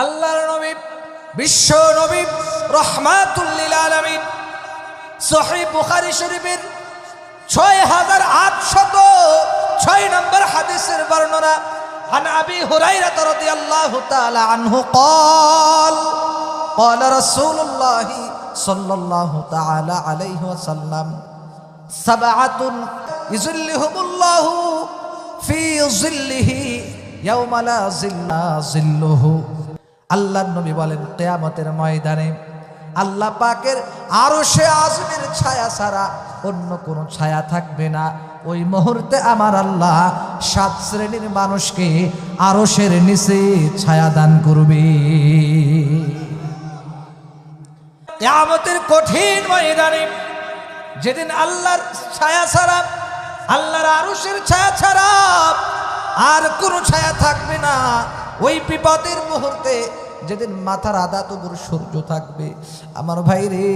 আল্লাহর নবী বিশ্ব নবী রাহমাতুল লিল আলামিন সহিহ বুখারী শরীফের 6806 নম্বর হাদিসের বর্ণনা عن أبي هريرة رضي الله تعالى عنه قال قال رسول الله صلى الله تعالى عليه وسلم سبعة يظلهم الله في ظله يوم لا ظل ظله আল্লাহর নবী বলেন কিয়ামতের ময়দানে আল্লাহ পাকের আরশে আযমের ছায়া ছাড়া অন্য কোনো ছায়া থাকবে না। ওই মুহূর্তে আমার আল্লাহ 7 শ্রেণীর মানুষকে আরশের নিচে ছায়া দান করবে। কিয়ামতের কঠিন ময়দানে যেদিন আল্লাহর ছায়া ছাড়া, আল্লাহর আরশের ছায়া ছাড়া আর কোনো ছায়া থাকবে না, ওই বিপদের মুহূর্তে যেদিন মাথার আধা তবুর সূর্য থাকবে, আমার ভাই রে,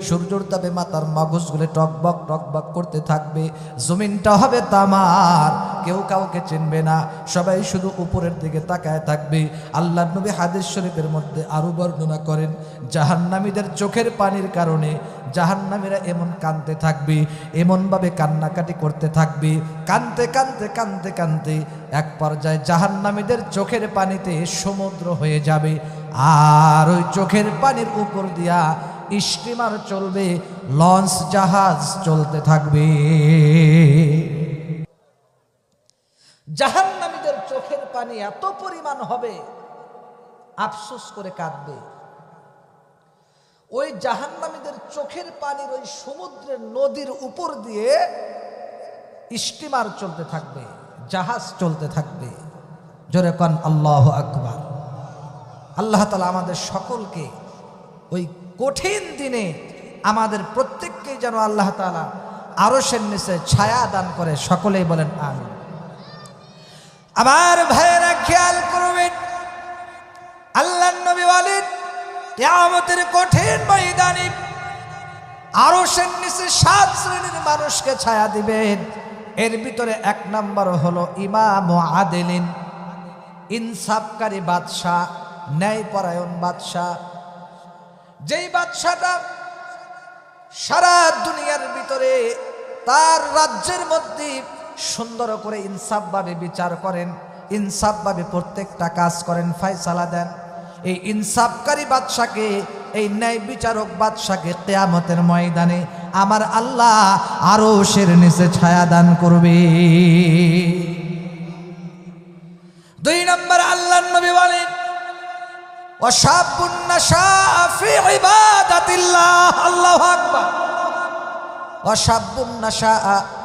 সূর্যর তাপে মাথার মগজগুলো টকবক টকবক করতে থাকবে, জমিনটা হবে তামার, কেউ কাউকে চিনবে না, সবাই শুধু উপরের দিকে তাকায় থাকবে। আল্লাহর নবী হাদিস শরীফের মধ্যে আরো বর্ণনা করেন, জাহান্নামীদের চোখের পানির কারণে জাহান্নামীরা এমন কাঁদতে থাকবে, এমনভাবে কান্নাকাটি করতে থাকবে, কাঁদতে কাঁদতে কাঁদতে কাঁদতে এক পর্যায়ে জাহান্নামীদের চোখের পানিতে সমুদ্র হয়ে যাবে। আর ওই চোখের পানির উপর দিয়া স্টিমার চলবে, লঞ্চ জাহাজ চলতে থাকবে। জাহান্নামীদের চোখের পানি এত পরিমাণ হবে, আফসোস করে কাঁদবে। ওই জাহান্নামীদের চোখের পানির ওই সমুদ্রের নদীর উপর দিয়ে স্টিমার চলতে থাকবে, জাহাজ চলতে থাকবে। জোরে কোন আল্লাহু আকবার। আল্লাহ তাআলা আমাদের সকলকে ওই কঠিন দিনে আমাদের প্রত্যেককে যেন আল্লাহ তাআলা আরশের নিচে ছায়া দান করে, সকলেই বলেন আমিন। আমার ভাইয়েরা খেয়াল করবেন, আল্লাহর নবী বলেন কিয়ামতের কঠিন ময়দানে আরশের নিচে 7 শ্রেণীর মানুষকে ছায়া দিবেন। এর ভিতরে 1 নম্বর হলো ইমাম আদিলিন, ইনসাফকারী বাদশাহ, ন্যায়পরায়ণ বাদশাহ। যেই বাদশাটা সারা দুনিয়ার ভিতরে তার রাজ্যের মধ্যে সুন্দর করে ইনসাফভাবে বিচার করেন, ইনসাফভাবে প্রত্যেকটা কাজ করেন, ফয়সালা দেন, এই ইনসাফকারী বাদশাকে, এই ন্যায় বিচারক বাদশাকে কিয়ামতের ময়দানে আমার আল্লাহ আরশের নিচে ছায়া দান করবে। 2 নম্বর আল্লাহর নবী বলেন ওয়াশাবুন নাশা ফি ইবাদাতিল্লাহ, আল্লাহু আকবার, ওয়াশাবুন নাশা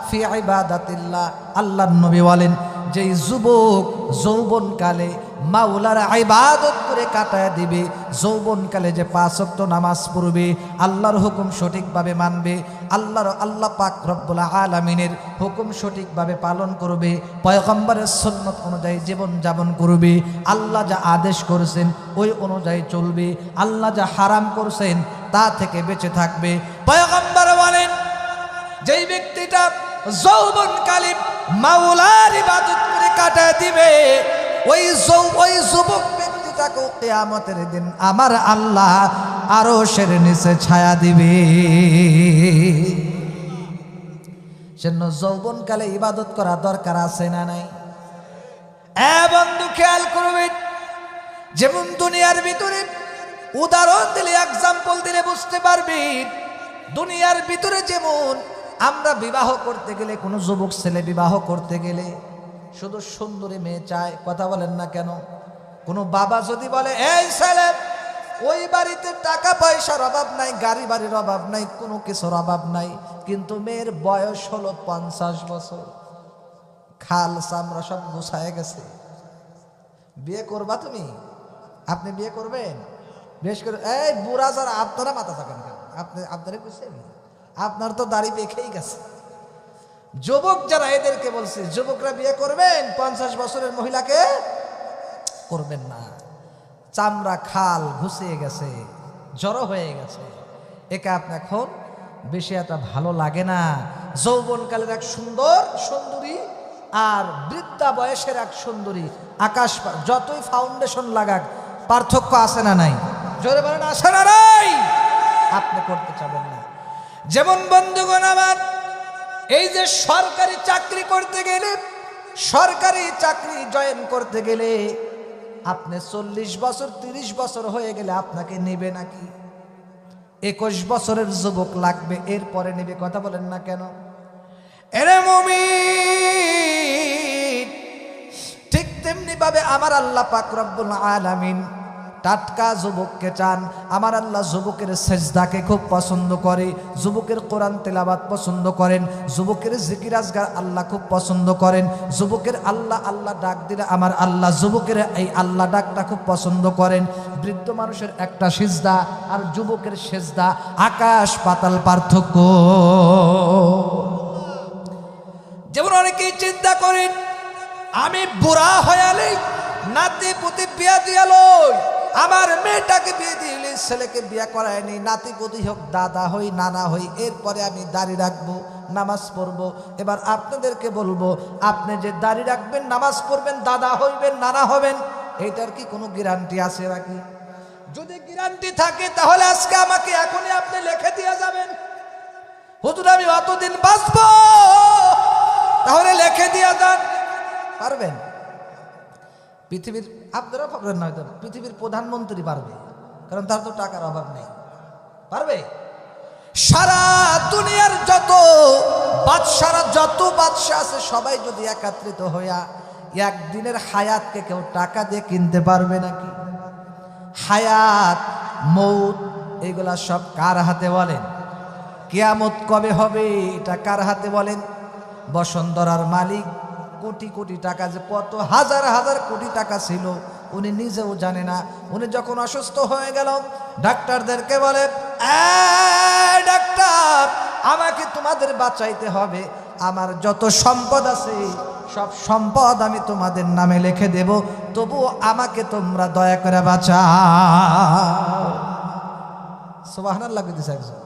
ফি ইবাদাতিল্লাহ। আল্লাহর নবী বলেন যেই যুবক যৌবনকালে মাওলার ইবাদত করে কাটায় দিবে, যৌবনকালে যে 5 ওয়াক্ত নামাজ পড়বে, আল্লাহর হুকুম সঠিকভাবে মানবে, আল্লাহ পাক রব্বুল আলামিনের হুকুম সঠিকভাবে পালন করবে, পয়গম্বরের সুন্নাত অনুযায়ী জীবন যাপন করবে, আল্লাহ যা আদেশ করেছেন ওই অনুযায়ী চলবে, আল্লাহ যা হারাম করেছেন তা থেকে বেঁচে থাকবে। পয়গম্বর বলেন যেই ব্যক্তিটা যৌবনকালে মাওলার ইবাদত করে কাটায় দিবে, ওই যুবক ব্যক্তিটাকে কিয়ামতের দিন আমার আল্লাহ আরশের নিচে ছায়া দিবে। সেজন্য যৌবনকালে ইবাদত করা দরকার আছে না নাই? বন্ধু খেয়াল করবেন, যেমন দুনিয়ার ভিতরে উদাহরণ দিলে, এক্সাম্পল দিলে বুঝতে পারবেন, দুনিয়ার ভিতরে যেমন আমরা বিবাহ করতে গেলে, কোনো যুবক ছেলে বিবাহ করতে গেলে শুধু সুন্দরী মেয়ে চায়, কথা বলেন না কেন? কোনো বাবা যদি বলে এই ছেলে, ওই বাড়িতে টাকা পয়সার অভাব নাই, গাড়ি বাড়ির অভাব নাই, কোনো কিছুর অভাব নাই, কিন্তু মেয়ের বয়স হলো 50 বছর, খাল চামড়া সব গুছায় গেছে, বিয়ে করবা তুমি? আপনি বিয়ে করবেন? বেশ করে এই বুড়া যারা, আপনারা মাথা থাকেন কেন? আপনারা বুঝছেন, আপনার তো দাড়ি পেকেই গেছে। যুবক যারা, এদেরকে বলছে যুবকরা বিয়ে করবেন, 50 বছরের মহিলাকে করবেন না, চামড়া খাল ঘুষিয়ে গেছে, জড়ো হয়ে গেছে, একে আপনি এখন বেশি একটা ভালো লাগে না। যৌবনকালের এক সুন্দরী আর বৃদ্ধা বয়সের এক সুন্দরী, আকাশ যতই ফাউন্ডেশন লাগাক পার্থক্য আছে না নাই? জোরে বলেন আছে না নাই? আপনি করতে চাবেন না। যেমন বন্ধুগণ আমার, এই যে সরকারি চাকরি করতে গেলে, সরকারি চাকরি জয়েন করতে গেলে আপনি 40 বছর 30 বছর হয়ে গেলে আপনাকে নেবে নাকি? 21 বছরের যুবক লাগবে, এরপরে নেবে। কথা বলেন না কেন? এরে মুমিন, ঠিক তেমনি ভাবে আমার আল্লাহ পাক রব্বুল আলামিন টাটকা যুবককে চান। আমার আল্লাহ যুবকের সেজদাকে খুব পছন্দ করে, যুবকের কোরআন তেলাওয়াত পছন্দ করেন, যুবকের জিকির আজগার আল্লাহ খুব পছন্দ করেন। যুবকের আল্লাহ আল্লাহ ডাক দিলে আমার আল্লাহ যুবকের এই আল্লাহ ডাকটা খুব পছন্দ করেন। বৃদ্ধ মানুষের একটা সেজদা আর যুবকের সেজদা আকাশ পাতাল পার্থক্য। যেমন অনেকেই চিন্তা করেন আমি বুড়া হয়ালেই নাতি পুতি বিয়া দিয়া লই, আমার মেয়েটাকে বিয়ে দিলে ছেলেকে বিয়া করায়নি, নাতি পুতি হোক দাদা হই নানা হই, এরপরে আমি দাড়ি রাখবো নামাজ পড়বো। এবার আপনাদেরকে বলবো, আপনি যে দাড়ি রাখবেন নামাজ পড়বেন দাদা হইবেন নানা হবেন, এইটার কি কোনো গ্যারান্টি আছে নাকি? যদি গ্যারান্টি থাকে তাহলে আজকে আমাকে এখনই আপনি লিখে দিয়ে যাবেন, হুজুর আমি অতদিন বাঁচবো, তাহলে লিখে দিয়ে যান। পারবেন? পৃথিবীর আপনারা পারবেন না হয়তো, পৃথিবীর প্রধানমন্ত্রী পারবে, কারণ তার তো টাকার অভাব নেই। পারবে? সারা দুনিয়ার যত বাদশা আছে সবাই যদি একত্রিত হইয়া একদিনের হায়াতকে কেউ টাকা দিয়ে কিনতে পারবে নাকি? হায়াত মৌত এগুলা সব কার হাতে বলেন? কিয়ামত কবে হবে এটা কার হাতে বলেন? বসুন্ধরার মালিক কোটি কোটি টাকা, যে কত হাজার হাজার কোটি টাকা ছিল উনি নিজেও জানে না। উনি যখন অসুস্থ হয়ে গেল ডাক্তারদেরকে বলে, ডাক্তার আমাকে তোমাদের বাঁচাইতে হবে, আমার যত সম্পদ আছে সব সম্পদ আমি তোমাদের নামে লিখে দেব, তবুও আমাকে তোমরা দয়া করে বাঁচাও। সুবহানাল্লাহ কইতেছে একজন।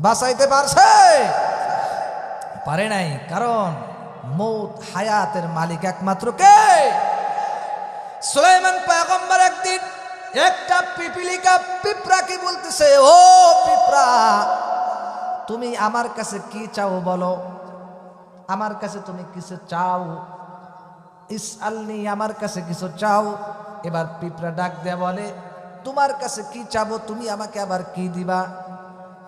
বাঁচাইতে পারছে? পারে নাই, কারণ মৌত হায়াতের মালিক একমাত্র কে? সুলাইমান পয়গম্বর একদিন একটা পিপিলিকা পিঁপড়াকে বলতেছে, ও পিঁপড়া তুমি আমার কাছে কি চাও বলো, আমার কাছে তুমি কিছু চাও? ইসআলনি, আমার কাছে কিছু চাও। এবার পিঁপড়া ডাক দেয়া বলে, তোমার কাছে কি চাবো, তুমি আমাকে আবার কি দিবা?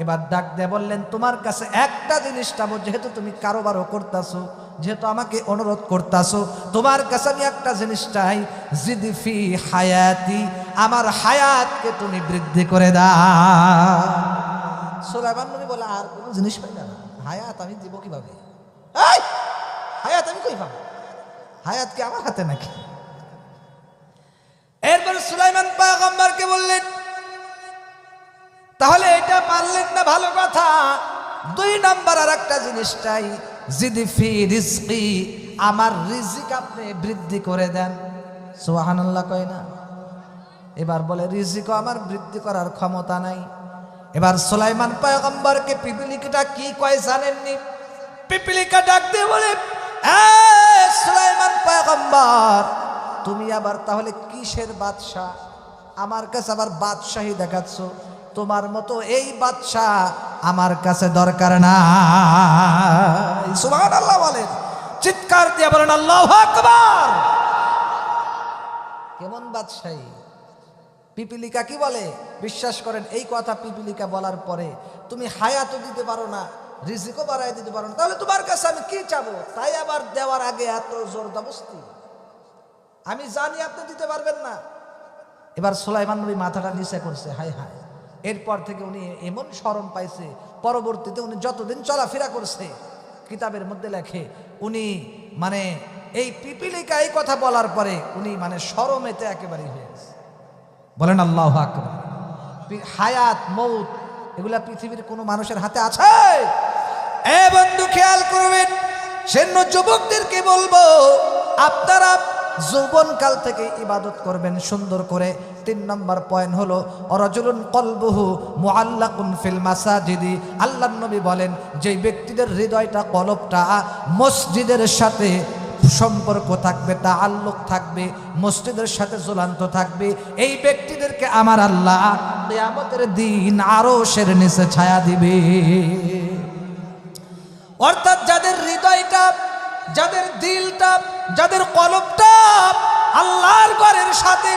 এবার ডাক দেয়া বললেন, তোমার কাছে একটা জিনিস চাবো, যেহেতু তুমি কারোবারও করতেছো, যেহেতু আমাকে অনুরোধ করতেছো, তোমার কাছে আমি একটা জিনিস চাই, জিদফি হায়াতি, আমার হায়াতকে তুমি বৃদ্ধি করে দাও। সুলাইমান নবী বলে, আর কোনো জিনিস পাই না, হায়াত আমি দিব কিভাবে? হায়াত আমি কই পাবো? হায়াত কি আমার হাতে নাকি? এরপর সুলাইমান পয়গম্বরকে বললেন, তাহলে এটা পারলেন না, ভালো কথা, 2 নাম্বার আর একটা জিনিস চাই, জিদফি রিজকি, আমার রিজিক আপনি বৃদ্ধি করে দেন। সুবহানাল্লাহ কয় না? এবার বলে রিজিকও আমার বৃদ্ধি করার ক্ষমতা নাই। এবার সুলাইমান পয়গম্বরকে পিপিলিকাটা কি কয় জানেননি? পিপিলিকা ডাক দিয়ে বলে, সুলাইমান পয়গম্বর তুমি আবার তাহলে কিসের বাদশা? আমার কাছে আবার বাদশাহী দেখাচ্ছ, তোমার মতো এই বাদশা আমার কাছে দরকার না। সুবহানাল্লাহ বলেন, চিৎকার দিয়ে বলেন আল্লাহু আকবার। কেমন বাদশাহী? পিপিলিকা কি বলে? বিশ্বাস করেন এই কথা পিপিলিকা বলার পরে তুমি হায়াতও দিতে পারো না, রিজিকও বাড়াই দিতে পারো না, তাহলে তোমার কাছে আমি কি চাবো? তাই আবার দেওয়ার আগে এত জোরদাবস্তি? আমি জানি আপনি দিতে পারবেন না। এবার সুলাইমান নবী মাথাটা নিচে করছে, হায় হায়। এরপর থেকে উনি এমন শরম পাইছে, পরবর্তীতে উনি যতদিন চলাফেরা করছে কিতাবের মধ্যে লেখে, উনি মানে এই পিপিলিকা এই কথা বলার পরে উনি মানে শরমেতে একেবারেই হয়ে গেছে। বলেন আল্লাহু আকবার। হায়াত মৌত এগুলা পৃথিবীর কোনো মানুষের হাতে আছে? এ বন্ধু খেয়াল করবেন, সেন্য যুবকদেরকে বলবো, আপনারা যৌবনকাল থেকে ইবাদত করবেন সুন্দর করে। 3 নম্বর পয়েন্ট হলো রাজুলুন কলবুহু মুআল্লাকুন ফিল মাসাজিদি। আল্লাহর নবী বলেন, যে ব্যক্তিদের হৃদয়টা কলবটা মসজিদের সাথে সম্পর্ক থাকবে, তাআল্লুক থাকবে, মসজিদের সাথে ঝুলান্ত থাকবে, এই ব্যক্তিদেরকে আমার আল্লাহ কিয়ামতের দিন আরশের নিচে ছায়া দিবে। অর্থাৎ যাদের হৃদয়টা, যাদের দিলটা, যাদের কলবটা আল্লাহর ঘরের সাথে,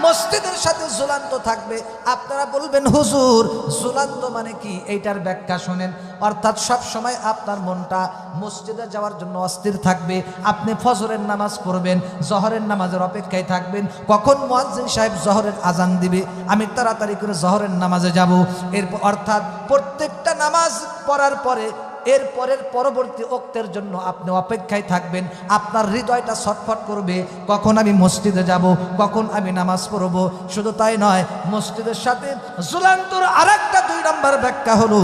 মসজিদের সাথে ঝুলান্ত থাকবে। আপনারা বলবেন হুজুর ঝুলান্ত মানে কি? এইটার ব্যাখ্যা শোনেন। অর্থাৎ সব সময় আপনার মনটা মসজিদে যাওয়ার জন্য অস্থির থাকবে। আপনি ফজরের নামাজ পড়বেন, জহরের নামাজের অপেক্ষায় থাকবেন, কখন মুয়াজ্জিন সাহেব জহরের আজান দিবে, আমি তাড়াতাড়ি করে জহরের নামাজে যাব। এরপর অর্থাৎ প্রত্যেকটা নামাজ পড়ার পরে এর পরের পরবর্তী ওক্তের জন্য আপনি অপেক্ষায় থাকবেন। আপনার হৃদয়টা ছটফট করবে, কখন আমি মসজিদে যাব, কখন আমি নামাজ পড়ব। শুধু তাই নয়, মসজিদের সাথে ঝুলান্তর আরেকটা 2 নম্বর ব্যাখ্যা হলো,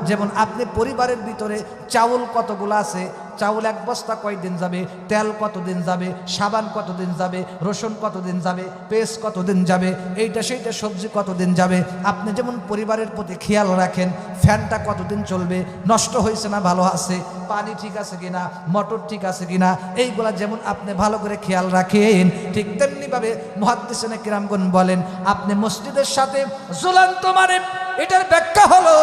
যেমন আপনি পরিবারের ভিতরে চাউল কতগুলো আছে, চাউল 1 বস্তা কয়দিন যাবে, তেল কতদিন যাবে, সাবান কতদিন যাবে, রসুন কতদিন যাবে, পেস্ট কতদিন যাবে, এইটা সেইটা সবজি কতদিন যাবে। আপনি যেমন পরিবারের প্রতি খেয়াল রাখেন, ফ্যানটা কতদিন চলবে, নষ্ট হয়েছে না ভালো আছে, পানি ঠিক আছে কিনা, মোটর ঠিক আছে কিনা, এইগুলা যেমন আপনি ভালো করে খেয়াল রাখেন, ঠিক তেমনিভাবে মুহাদ্দিসিনে কিরামগণ বলেন আপনি মসজিদের সাথে ঝুলান্ত মানে এটার ব্যাখ্যা হলো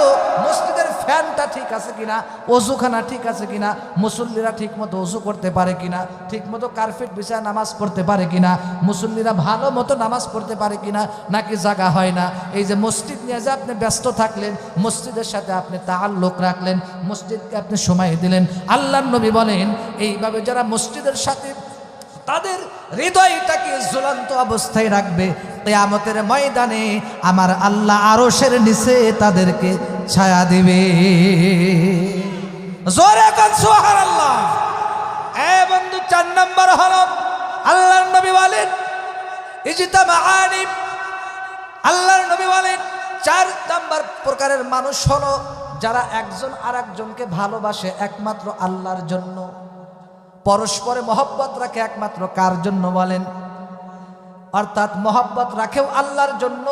মসজিদের ফ্যানটা ঠিক আছে কিনা, ওযুখানা ঠিক আছে কিনা, মুসল্লিরা ঠিক মতো ওযু করতে পারে কিনা, ঠিক মতো কার্পেট বিছায় নামাজ পড়তে পারে কিনা, মুসল্লিরা ভালো মতো নামাজ পড়তে পারে কিনা, নাকি জায়গা হয় না। এই যে মসজিদ নিয়ে যে আপনি ব্যস্ত থাকলেন, মসজিদের সাথে আপনি তাআল্লুক রাখলেন, মসজিদকে আপনি সময় দিলেন। আল্লাহর নবী বলেন এইভাবে যারা মসজিদের সাথে তাদের হৃদয়টাকে ঝুলন্ত অবস্থায় রাখবে, কিয়ামতের ময়দানে আমার আল্লাহ আরশের নিচে তাদেরকে ছায়া দিবে। জোরে কান সুবহানাল্লাহ। এ বন্ধু 4 নম্বর হলো আল্লাহর নবী বলেন ইজতামাআনি, আল্লাহর নবী বলেন 4 নম্বর প্রকারের মানুষ হলো যারা একজন আরেকজনকে ভালোবাসে একমাত্র আল্লাহর জন্য, পরস্পরে মহব্বত রাখে একমাত্র কার জন্য বলেন? অর্থাৎ মহব্বত রাখেও আল্লাহর জন্য,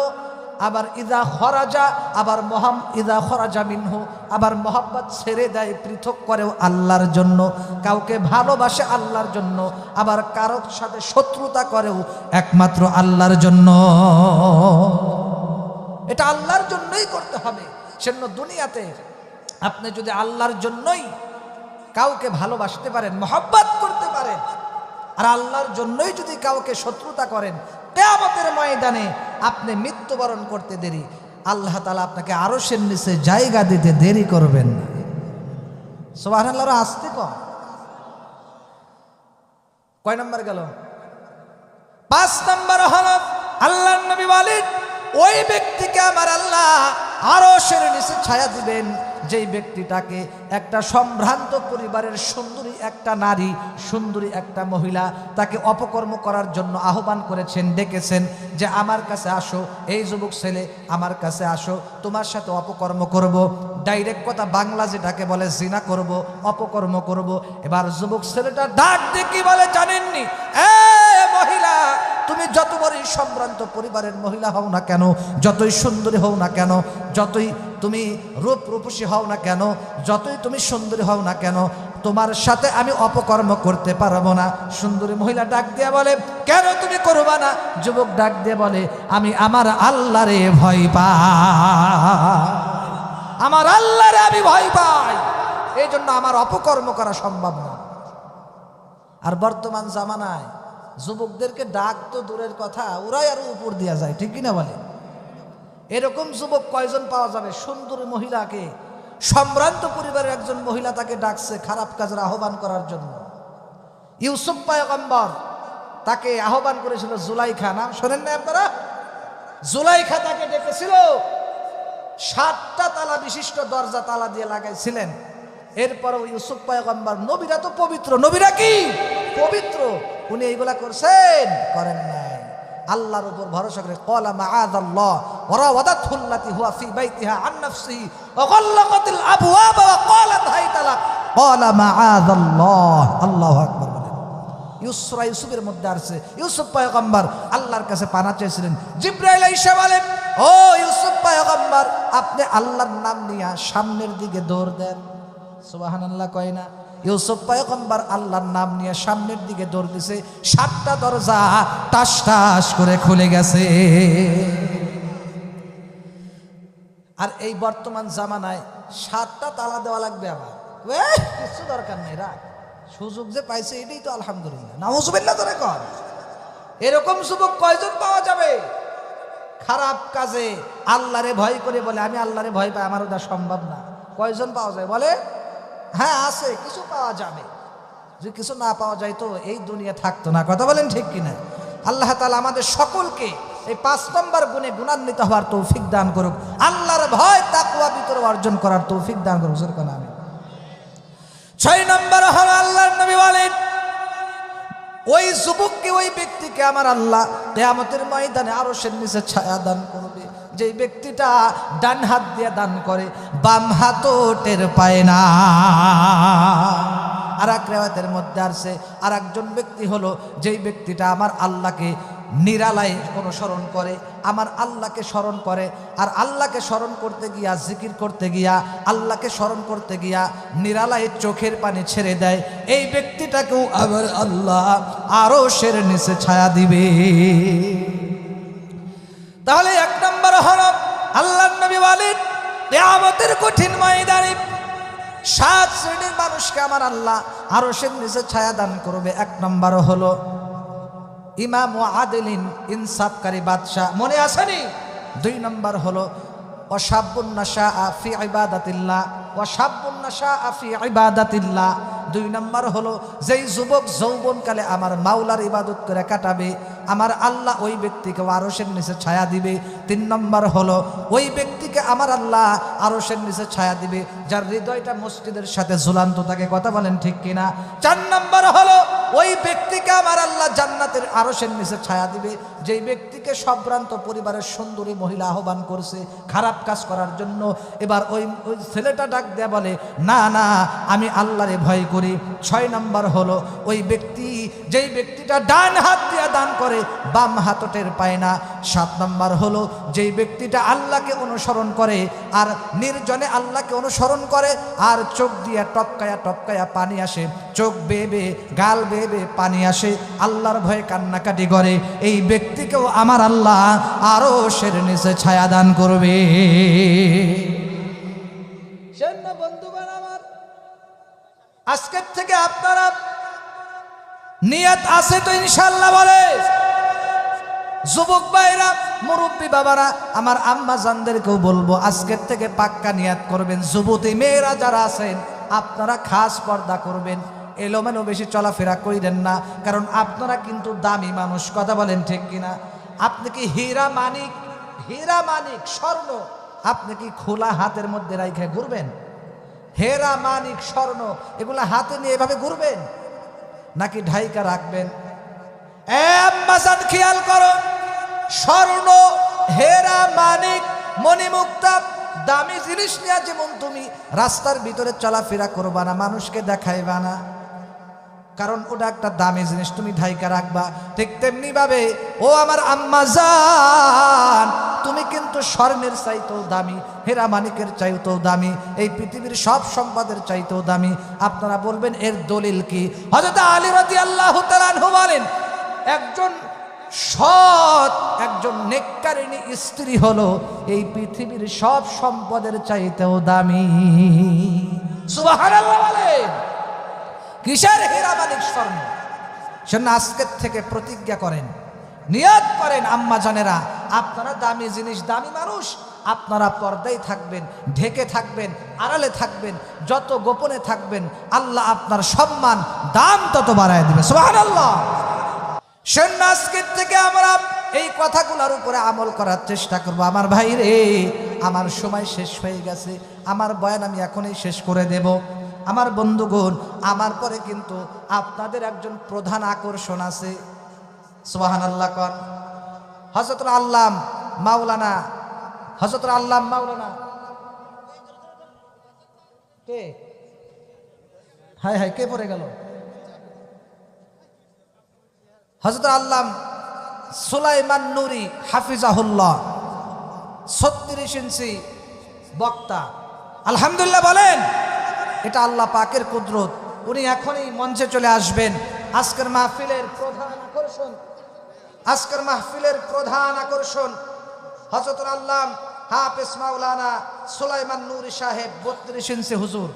আবার ইদা খরাজা, আবার ইদা খরাজা মিনহু, আবার মহব্বত ছেড়ে দেয়, পৃথক করেও আল্লাহর জন্য। কাউকে ভালোবাসে আল্লাহর জন্য, আবার কারোর সাথে শত্রুতা করেও একমাত্র আল্লাহর জন্য। এটা আল্লাহর জন্যই করতে হবে। সেজন্য দুনিয়াতে আপনি যদি আল্লাহর জন্যই কাউকে ভালোবাসতে পারেন, মহব্বত করতে পারেন, আর আল্লাহর জন্যই যদি কাউকে শত্রুতা করেন, কিয়ামতের ময়দানে আপনি মৃত্যুবরণ করতে দেরি, আল্লাহ তাআলা আপনাকে আরশের নিচে জায়গা দিতে দেরি করবেন না। সুবহানাল্লাহ। আসতে কয় নম্বর গেল? 5 নম্বর হলো আল্লাহর নবী বলেন ওই ব্যক্তিকে আমার আল্লাহ আরশের নিচে ছায়া দিবেন যেই ব্যক্তিটাকে একটা সম্ভ্রান্ত পরিবারের সুন্দরী একটা নারী, সুন্দরী একটা মহিলা তাকে অপকর্ম করার জন্য আহ্বান করেছেন, ডেকেছেন যে আমার কাছে আসো, এই যুবক ছেলে আমার কাছে আসো, তোমার সাথে অপকর্ম করব। ডাইরেক্ট কথা বাংলা যেটাকে বলে জিনা করব, অপকর্ম করব। এবার যুবক ছেলেটা ডাক দিয়ে কি বলে জানেননি? এ মহিলা, তুমি যত বড়ই সম্ভ্রান্ত পরিবারের মহিলা হও না কেন, যতই সুন্দরী হও না কেন, যতই তুমি রূপসী হও না কেন, যতই তুমি সুন্দরী হও না কেন, তোমার সাথে আমি অপকর্ম করতে পারবো না। সুন্দরী মহিলা ডাক দিয়ে বলে কেন তুমি করবা না? যুবক ডাক দিয়ে বলে আমি আমার আল্লাহরে ভয় পাই, আমার আল্লাহরে আমি ভয় পাই, এই জন্য আমার অপকর্ম করা সম্ভব না। আর বর্তমান জামানায় যুবকদেরকে ডাক তো দূরের কথা, ওরাই আরো উপর দিয়া যায়, ঠিক কিনা বলে? এরকম যুবক কয়জন পাওয়া যাবে? সুন্দরী মহিলাকে, সম্ভ্রান্ত পরিবারের একজন মহিলা তাকে ডাকছে খারাপ কাজের আহ্বান করার জন্য। ইউসুফ পয়গম্বর তাকে আহ্বান করেছিল জুলাইখা, নাম শোনেন না আপনারা? জুলাইখা তাকে ডেকেছিল, 7টা তালা বিশিষ্ট দরজা তালা দিয়ে লাগাইছিলেন। এরপরও ইউসুফ পয়গম্বর, নবীরা তো পবিত্র, নবীরা কি পবিত্র, উনি এইগুলা করছেন? করেন নাই। আল্লাহর উপর ভরসা করে ক্বালা মাআযাল্লাহ ওয়া রাওয়াদাতহুল্লাতী হুয়া ফী বাইতিহা আন নাফসিহি ওয়া গাল্লাকাতিল আবওয়াব ওয়া ক্বালাত হাইতালা ক্বালা মাআযাল্লাহ। আল্লাহু আকবার বলেন। ইউসুফের মধ্যে আছে ইউসুফ পয়গম্বর আল্লাহর কাছে পানা চেয়েছিলেন। জিবরাইল আইসা বলেন ও ইউসুফ পয়গম্বর, আপনি আল্লাহর নাম নিয়ে সামনের দিকে দৌড় দেন। সুবহানাল্লাহ কয় না? ইউসুফ পয়গম্বর আল্লাহর নাম নিয়ে সামনের দিকে দৌড় দিছে, 7টা দরজা টাস টাস করে খুলে গেছে। আর এই বর্তমান জামানায় 7টা তালা দেওয়া লাগবে আবার, কিছু দরকার নেই, রাখ, সুযোগ যে পাইছে এটাই তো আলহামদুলিল্লাহ, নাউজুবিল্লাহ ধরে কর। এরকম যুবক কয়জন পাওয়া যাবে খারাপ কাজে আল্লাহরে ভয় করে বলে আমি আল্লাহরে ভয় পাই, আমার ওটা সম্ভব না? কয়জন পাওয়া যায় বলে? হ্যাঁ আছে, কিছু পাওয়া যাবে। যদি কিছু না পাওয়া যায় তো এই দুনিয়া থাকতো না, কথা বলেন ঠিক কিনা? আল্লাহ তাআলা আমাদের সকলকে এই 5 নম্বর গুণে গুণান্বিত হওয়ার তৌফিক দান করুক, আল্লাহর ভয় তাকওয়া ভিতরে অর্জন করার তৌফিক দান করুক। আমিন। 6 নম্বর হলো আল্লাহর নবী বলেন ওই যুবককে, ওই ব্যক্তিকে আমার আল্লাহ কিয়ামতের ময়দানে আরশের নিচে ছায়া দান করবে, যে ব্যক্তিটা ডান হাত দিয়ে দান করে, বাম হাতও টের পায় না। আর এক রিওয়ায়াতের মধ্যে আছে আর একজন ব্যক্তি হলো যেই ব্যক্তিটা আমার আল্লাহকে নিরালায় অনুসরণ করে, আমার আল্লাহকে স্মরণ করে, আর আল্লাহকে স্মরণ করতে গিয়া, জিকির করতে গিয়া, আল্লাহকে স্মরণ করতে গিয়া নিরালায় চোখের পানি ছেড়ে দেয়, এই ব্যক্তিটাকেও আবার আল্লাহ আরশের নিচে ছায়া দিবে। তাহলে 1 নম্বর হলো আল্লাহর নবী বলেন কিয়ামতের কঠিন ময়দানে 7 শ্রেণীর মানুষকে আমার আল্লাহ আরশের নিচে ছায়া দান করবে। 1 নম্বর হলো ইমাম ও আদিলিন, ইনসাফকারী বাদশাহ, মনে আসেনি? 2 নম্বর হলো ওয়াশাবুন নাশাআ ফি ইবাদাতিল্লাহ, ওয়াশাবুন নাশাআ ফি ইবাদাতিল্লাহ। 2 নম্বর হলো যেই যুবক যৌবনকালে আমার মাওলার ইবাদত করে কাটাবে, আমার আল্লাহ ওই ব্যক্তিকে আরশের নিচে ছায়া দিবে। 3 নম্বর হলো ওই ব্যক্তিকে আমার আল্লাহ আরশের নিচে ছায়া দিবে যার হৃদয়টা মসজিদের সাথে ঝুলান্ত থাকে, কথা বলেন ঠিক কিনা? 4 নম্বর হলো ওই ব্যক্তিকে আমার আল্লাহ জান্নাতের আরশের নিচে ছায়া দিবে যেই ব্যক্তিকে সম্ভ্রান্ত পরিবারের সুন্দরী মহিলা আহ্বান করছে খারাপ কাজ করার জন্য। এবার ওই ছেলেটা ডাক দেয়া বলে না না, আমি আল্লাহরে ভয় করি। 6 নম্বর হলো ওই ব্যক্তি, যেই ব্যক্তিটা ডান হাত দিয়ে দান করে, বাম হাত টের পায় না। 7 নম্বর হলো যেই ব্যক্তিটা আল্লাহকে অনুসরণ করে আর নির্জনে আল্লাহকে অনুসরণ করে, আর চোখ দিয়ে টপকায়া টপকায়া পানি আসে, চোখ বেয়ে গাল বেয়ে পানি আসে, আল্লাহর ভয়ে কান্নাকাটি করে, এই ব্যক্তিকেও আমার আল্লাহ আরশের নিচে ছায়া দান করবে। বন্ধুগণ আমার, আজকের থেকে আপনারা নিয়ত আছে তো ইনশাআল্লাহ? বলে যুবক ভাইরা, মুরব্বী বাবারা, আমার আম্মা জানদেরকেও বলবো আজকের থেকে পাক্কা নিয়ত করবেন। যুবতী মেয়েরা যারা আছেন আপনারা খাস পর্দা করবেন, এলোমেলো বেশি চলাফেরা করিলেন না, কারণ আপনারা কিন্তু দামি মানুষ, কথা বলেন ঠিক কিনা? আপনি কি হীরা মানিক স্বর্ণ আপনি কি খোলা হাতের মধ্যে রাইখে ঘুরবেন? হীরা মানিক স্বর্ণ এগুলা হাতে নিয়ে এভাবে ঘুরবেন নাকি ঢাইকা রাখবেন? খেয়াল করো, স্বর্ণ, হীরা মানিক, মণিমুক্তা, দামি জিনিস নিয়ে যেমন তুমি রাস্তার ভিতরে চলাফেরা করবা না, মানুষকে দেখাইবা না, কারণ ওটা একটা দামি জিনিস, তুমি ঢাইকা রাখবা। ঠিক তেমনি ভাবে ও আমার আম্মা জান, তুমি কিন্তু স্বর্ণের চাইতেও দামি, হীরা মানিকের চাইতেও দামি, এই পৃথিবীর সব সম্পদের চাইতেও দামি। আপনারা বলবেন এর দলিল কি? হযরত আলী রাদিয়াল্লাহু তাআলা আনহু বলেন একজন সৎ, একজন নেককারিনী স্ত্রী হলো এই পৃথিবীর সব সম্পদের চাইতেও দামি। সুবহানাল্লাহ বলেন। কিসের হীরা মানিক স্বর্ণ? সেজন্য আজকের থেকে প্রতিজ্ঞা করেন, নিয়ত করেন আম্মা জানেরা, আপনারা দামি জিনিস, দামি মানুষ, আপনারা পর্দায় থাকবেন, ঢেকে থাকবেন, আড়ালে থাকবেন, যত গোপনে থাকবেন আল্লাহ আপনার সম্মান দাম তত বাড়ায় দিবে। সুবহানাল্লাহ। সেজন্য আজকের থেকে আমরা এই কথাগুলোর উপরে আমল করার চেষ্টা করব। আমার ভাই রে, আমার সময় শেষ হয়ে গেছে, আমার বয়ান আমি এখনই শেষ করে দেব। আমার বন্ধুগণ, আমার পরে কিন্তু আপনাদের একজন প্রধান আকর্ষণ আছে। সুবহানাল্লাহ কোন? হযরতুল আল্লাম মাওলানা, হযরতুল আল্লাম মাওলানা কে? হায় হায়, কে পড়ে গেল? হযরতুল আল্লাম সুলাইমান নুরি হাফিজাহুল্লাহ, 36 ইঞ্চি বক্তা। আলহামদুলিল্লাহ বলেন। এটা আল্লাহ পাকের কুদরত। উনি এখনই মঞ্চে চলে আসবেন। আজকের মাহফিলের প্রধান আকর্ষণ হযরতুল আল্লামা হাফেজ মাওলানা সুলাইমান নূরী সাহেব 32 ইঞ্চি হুজুর।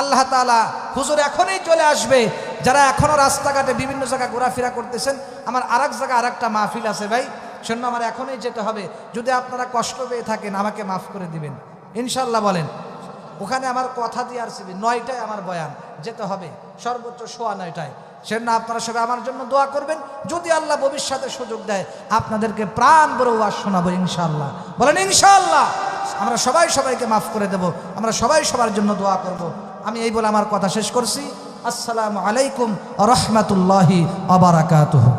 আল্লাহ তাআলা হুজুর এখনই চলে আসবে। যারা এখনো রাস্তাঘাটে বিভিন্ন জায়গায় ঘোরাফেরা করতেছেন, আমার আরেক জায়গায় আরেকটা মাহফিল আছে ভাই, সেজন্য আমার এখনই যেতে হবে। যদি আপনারা কষ্ট পেয়ে থাকেন আমাকে মাফ করে দিবেন ইনশাআল্লাহ। বলেন, ওখানে আমার কথা দিয়ে আসছি 9টায় আমার বয়ান, যেতে হবে সর্বোচ্চ 9:15টায়। সেজন্য আপনারা সবাই আমার জন্য দোয়া করবেন। যদি আল্লাহ ভবিষ্যতে সুযোগ দেয় আপনাদেরকে প্রাণ ভরে ওয়াজ শোনাবো ইনশাআল্লাহ। বলেন ইনশাআল্লাহ। আমরা সবাই সবাইকে মাফ করে দেব, আমরা সবাই সবার জন্য দোয়া করব। আমি এই বলে আমার কথা শেষ করছি। আসসালামু আলাইকুম ওয়া রাহমাতুল্লাহি ওয়া বারাকাতুহু।